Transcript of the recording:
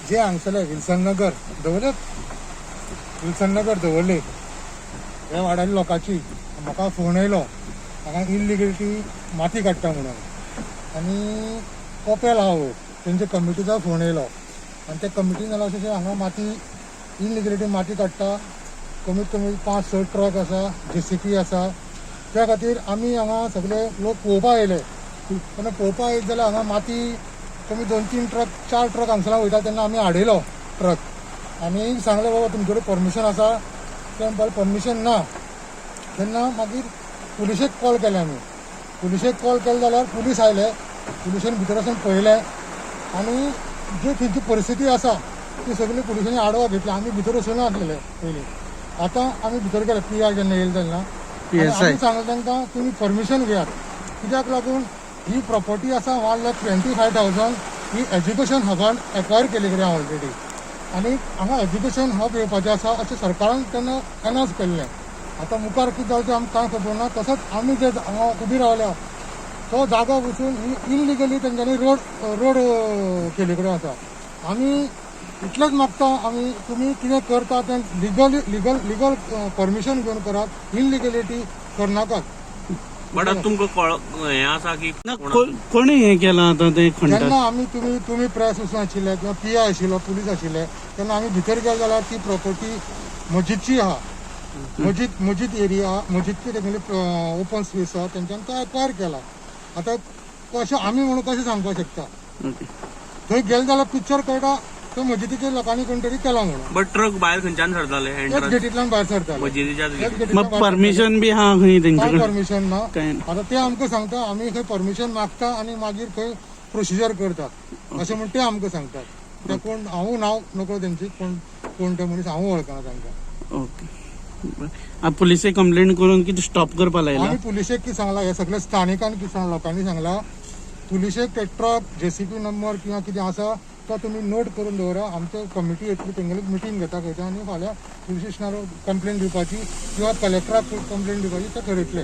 जे हांगसले विल्सन नगर दवरले विल्सन नगर दवरले ह्या वाड्याच्या लोकांची म्हाका फोन येयलो हांगा इल्लिगलिटी माती काडटा म्हणून आनी कोपेल आहा वयर तेंचे कमिटीचो फोन येयलो आनी त्या कमिटीन जाल्यार अशें हांगा माती इल्लिगलिटी माती काडटा कमीत कमी 5-6 ट्रक आसा JCB आसा त्या खातीर आमी हांगा सगळे लोक पळोवपा येयले तेन्ना पळोवपा येत जाल्यार हांगा माती कमी 2-3 ट्रक 4 ट्रक हांगसरला वयता तेन्ना आमी हाडयलो ट्रक आनी सांगलें बाबा तुमचे कडेन परमिशन आसा तें म्हणपाक परमिशन ना तेन्ना मागीर पुलिशेक कॉल केलें आमी पुलिशेक कॉल केलें जाल्यार पुलीस आयले पुलिशेन भितर वचून पळयलें आनी जी थंयची परिस्थिती आसा ती सगळी पुलिशेनी आडवा घेतली आमी भितर वचून नासलेले पयलीं आतां आमी भितर गेले PI जेन्ना येयले तेन्ना आमी सांगलें तांकां तुमी परमिशन घेयात कित्याक लागून ही प्रॉपर्टी आसा 1,25,000 ही एज्युकेशन हबान एक्वायर केली कडेन ऑलरेडी आनी हांगा एज्युकेशन हब येवपाचें आसा अशें सरकारान तेन्ना अनावन्स केल्लें आतां मुखार कितें जालें तें आमकां कांय खबर ना तसोच आमी जे हांगा उबी रावल्या तो जागो वचून ही इल्लिगली तेंच्यांनी रोड केले कडेन आसा आमी इतलेंच मागता आमी तुमी कितें करता तें लिगल परमिशन घेवन करात इल्लिगलिटी करनाकात बट तुमकां हें आसा की कोणी हें केलां आतां तें खंडा जेन्ना आमी तुमी प्रेस वचून आशिल्ले किंवा PI आशिल्लो पुलीस आशिल्ले तेन्ना आमी भितर गेले जाल्यार ती प्रॉपर्टी मस्जिदची आहा मस्जिद एरिया मस्जिदची तेगेली ओपन स्पेस आहा तेंच्यान तो एक्वायर केला आतां कशें आमी म्हणून कशें सांगपाक शकता थंय गेले जाल्यार पिक्चर कळटा तो मस्जिदीच्या लोकांनी कोण तरी केला म्हणून बट ट्रक भायर खंयच्यान सरताले एक गेटींतल्यान भायर सरताले मस्जिदीच्या मग परमिशन बी हा खंय तेंच्याकडे परमिशन ना काय आता ते आमकां सांगता आमी खंय परमिशन मागता आनी मागीर खंय प्रोसिजर करता अशें म्हण ते आमकां सांगतात ते कोण हांव नांव नकळो तेंची कोण ते मनीस हांव वळखना तांकां ओके पुलिसे कंप्लेंट करून कितें स्टॉप करपा लायला आमी पुलिशेक कितें सांगला हे सगळे स्थानिकांनी कितें सांगला लोकांनी सांगला पुलिशेक ते ट्रक JCB नंबर किंवा कितें आसा तो तुमी नोट करून दवरा आमचे कमिटी येतली तेंगेली मिटींग घेता खंयच्या आनी फाल्यां पुलीस स्टेशनार कंप्लेंट दिवपाची किंवा कलेक्टराक कंप्लेंट दिवपाची ते ठरयतले